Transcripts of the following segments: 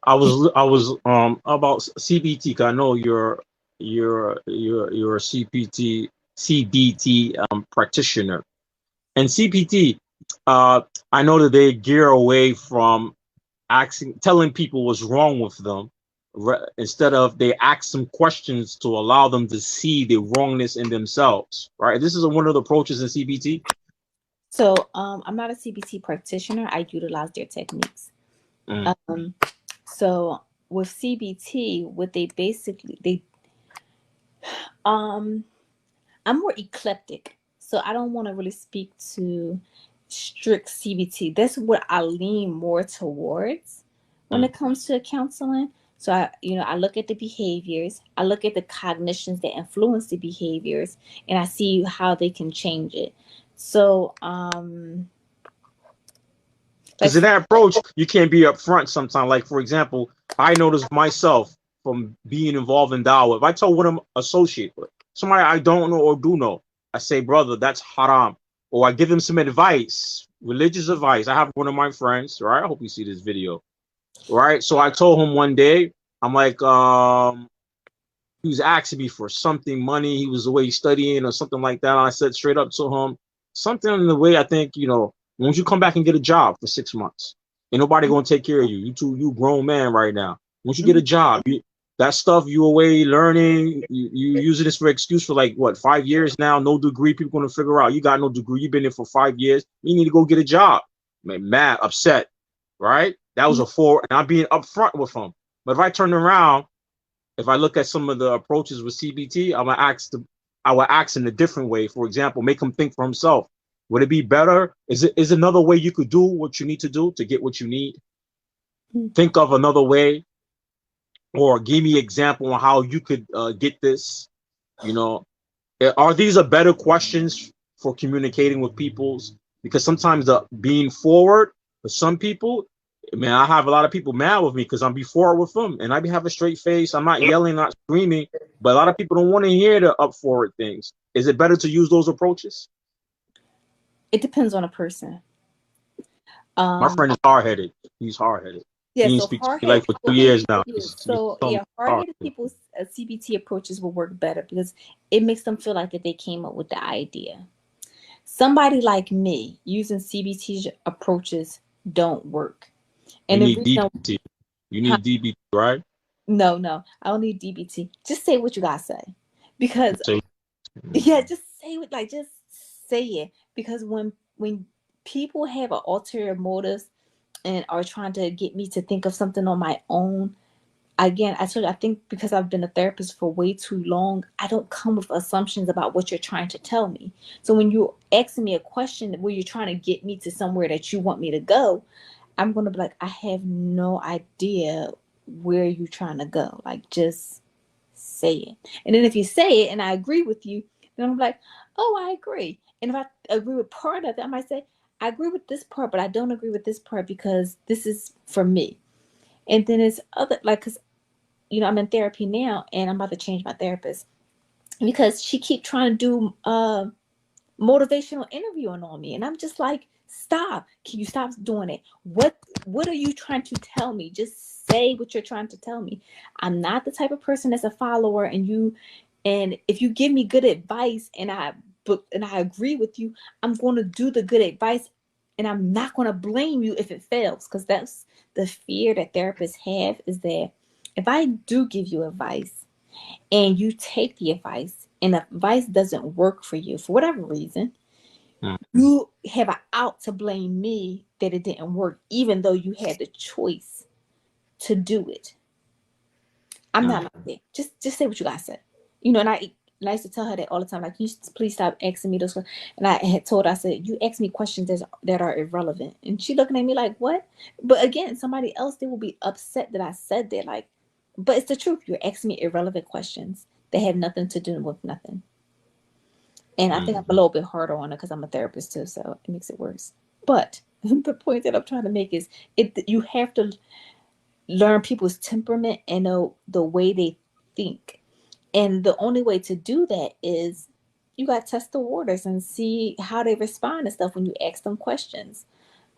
I was about CBT. 'Cause I know you're a CBT practitioner. And CPT, uh, I know that they gear away from telling people what's wrong with them. Instead of they ask them questions to allow them to see the wrongness in themselves. Right. This is one of the approaches in CPT. So I'm not a CBT practitioner. I utilize their techniques. Mm. Um, so with CBT, what they basically they um I'm more eclectic, so I don't want to really speak to strict CBT. That's what I lean more towards when Mm. it comes to counseling. So I look at the behaviors, I look at the cognitions that influence the behaviors, and I see how they can change it. So, like Because in that approach, you can't be upfront sometimes. Like, for example, I noticed myself from being involved in dawah. If I tell what I'm associate with, somebody I don't know or do know, I say, brother, that's haram. Or I give them some advice, religious advice. I have one of my friends, right? I hope you see this video, right? So I told him one day, I'm like, he was asking me for something, money. He was away studying or something like that. And I said straight up to him, something in the way I think, once you come back and get a job for 6 months, ain't nobody gonna take care of you. You grown man right now. Once you get a job, that stuff you away learning, you using this for excuse for like what 5 years now, no degree. People gonna figure out you got no degree. You've been there for 5 years. You need to go get a job. Man, mad, upset, right? That was a four, and I'm being upfront with him. But if I turn around, if I look at some of the approaches with CBT, I will ask in a different way. For example, make him think for himself. Would it be better? Is another way you could do what you need to do to get what you need? Think of another way, or give me example on how you could get this. You know, are these a better questions for communicating with people's? Because sometimes the being forward for some people, man, I have a lot of people mad with me because I'm be forward with them, and I be have a straight face. I'm not yelling, not screaming, but a lot of people don't want to hear the up forward things. Is it better to use those approaches? it depends on a person. My Um, friend is hard headed. He's hard headed. yeah, He ain't so speak to hard me like headed for people, 2 years now. yeah, He's so so yeah, hard hard. headed people's CBT approaches will work better because it makes them feel like that they came up with the idea. Somebody like me using CBT approaches don't work. You And the need reason, DBT. You huh, need DBT, right? no, I don't need DBT. Just say what you gotta say, because So yeah, just say it, like just say it. Because when people have an ulterior motives and are trying to get me to think of something on my own, again, I told you, I think because I've been a therapist for way too long, I don't come with assumptions about what you're trying to tell me. So when you asking me a question where you're trying to get me to somewhere that you want me to go, I'm gonna be like, I have no idea where you're trying to go. Like, just say it. And then if you say it and I agree with you, then I'm like, oh, I agree. And if I agree with part of it, I might say, I agree with this part, but I don't agree with this part because this is for me. And then it's other, like, because I'm in therapy now and I'm about to change my therapist because she keep trying to do motivational interviewing on me, and I'm just like, stop. Can you stop doing it? What are you trying to tell me? Just say what you're trying to tell me. I'm not the type of person that's a follower, and if you give me good advice and I agree with you, I'm going to do the good advice, and I'm not going to blame you if it fails, because that's the fear that therapists have, is that if I do give you advice and you take the advice and the advice doesn't work for you for whatever reason, you have an out to blame me that it didn't work, even though you had the choice to do it. I'm not like that. Just say what you guys said. And I used to tell her that all the time. Like, you please stop asking me those questions. And I had told her, I said, you ask me questions that are irrelevant. And she looking at me like, what? But again, somebody else, they will be upset that I said that. Like, but it's the truth. You're asking me irrelevant questions that have nothing to do with nothing. And I think I'm a little bit harder on it because I'm a therapist too, so it makes it worse. But the point that I'm trying to make is, you have to learn people's temperament and know the way they think. And the only way to do that is you got to test the waters and see how they respond to stuff when you ask them questions.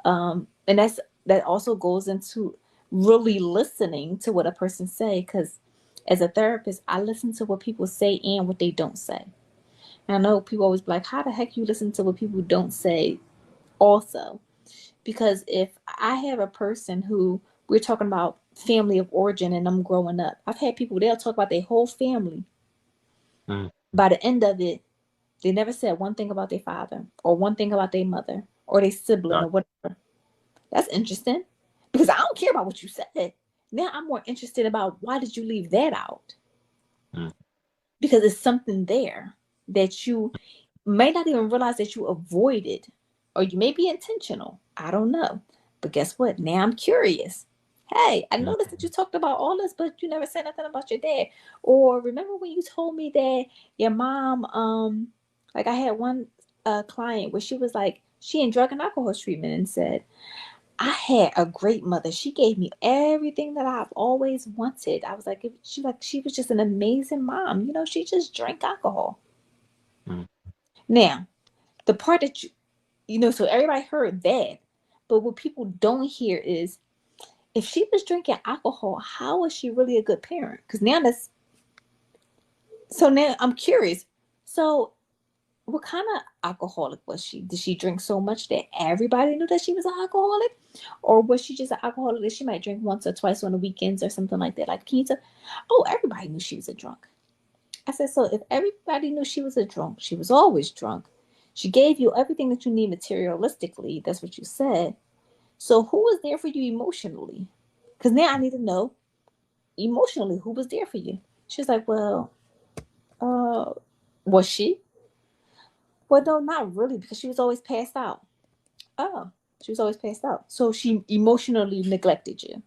And that also goes into really listening to what a person say, because as a therapist, I listen to what people say and what they don't say. And I know people always be like, how the heck you listen to what people don't say also? Because if I have a person who we're talking about family of origin and I'm growing up, I've had people, they'll talk about their whole family. Mm. By the end of it, they never said one thing about their father or one thing about their mother or their sibling Got or whatever. That's interesting, because I don't care about what you said. Now I'm more interested about why did you leave that out? mm. Because it's something there that you may not even realize that you avoided, or you may be intentional. I don't know. But guess what? Now I'm curious. Hey, I Mm. noticed that you talked about all this, but you never said nothing about your dad. Or remember when you told me that your mom, like I had one client where she was like, she in drug and alcohol treatment and said, I had a great mother. She gave me everything that I've always wanted. I was like, she was just an amazing mom. You know, she just drank alcohol. Mm. Now, the part that so everybody heard that, but what people don't hear is, if she was drinking alcohol, how was she really a good parent? Because now I'm curious. So, what kind of alcoholic was she? Did she drink so much that everybody knew that she was an alcoholic? Or was she just an alcoholic that she might drink once or twice on the weekends or something like that? Like, can you tell? Oh, everybody knew she was a drunk. I said, so if everybody knew she was a drunk, she was always drunk. She gave you everything that you need materialistically. That's what you said. So who was there for you emotionally? Because now I need to know emotionally who was there for you. She's like, well, uh, was she? Well, no, not really, because she was always passed out. Oh, she was always passed out. So she emotionally neglected you.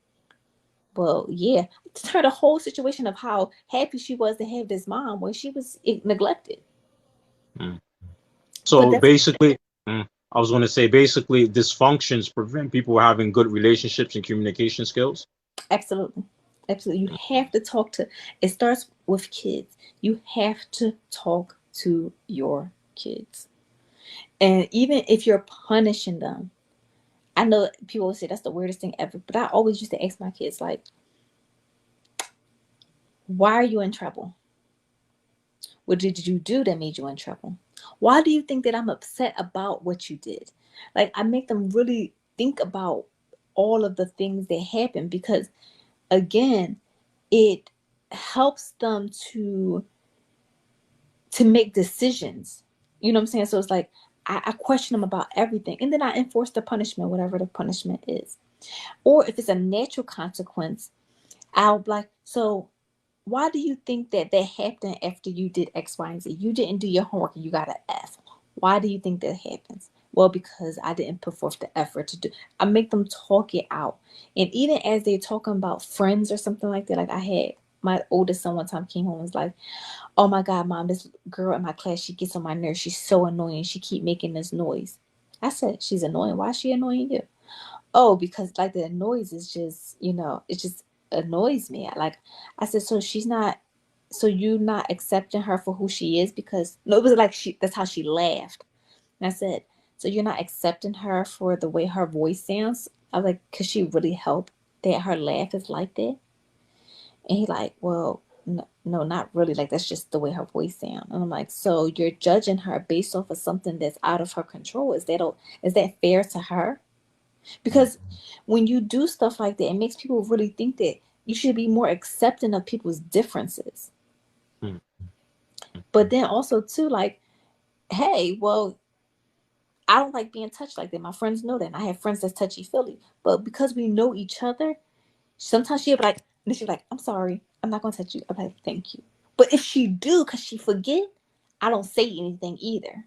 Well, yeah. To her, the whole situation of how happy she was to have this mom when she was neglected. Mm. But So that's basically, I was going to say basically dysfunctions prevent people having good relationships and communication skills. absolutely, absolutely. You have to talk to, it starts with kids. You have to talk to your kids. And even if you're punishing them, I know people will say that's the weirdest thing ever, but I always used to ask my kids, like, why are you in trouble? What did you do that made you in trouble? Why do you think that I'm upset about what you did? Like, I make them really think about all of the things that happen, because, again, it helps them to make decisions. You know what I'm saying? So it's like I question them about everything, and then I enforce the punishment, whatever the punishment is. Or if it's a natural consequence, I'll be like, so why do you think that that happened after you did X, Y, and Z? You didn't do your homework and you got an F. Why do you think that happens? Well, because I didn't put forth the effort to do. I make them talk it out. And even as they're talking about friends or something like that, like I had my oldest son one time came home and was like, oh my God, mom, this girl in my class, she gets on my nerves. She's so annoying. She keep making this noise. I said, she's annoying. Why is she annoying you? Oh, because like the noise is just, it just annoys me. Like I said, so she's not, so you not accepting her for who she is? Because no, it was like that's how she laughed. And I said, so you're not accepting her for the way her voice sounds? I was like, could she really help that her laugh is like that? And he like, well, no, no, not really. Like, that's just the way her voice sounds. And I'm like, so you're judging her based off of something that's out of her control. Is that fair to her? Mm. Because when you do stuff like that, it makes people really think that you should be more accepting of people's differences. Mm. But then also too, like, hey, well, I don't like being touched like that. My friends know that. And I have friends that's touchy feely. But because we know each other, sometimes she'll be like, and she'll be like, I'm sorry, I'm not gonna touch you. I'm like, thank you. But if she do, cause she forget, I don't say anything either.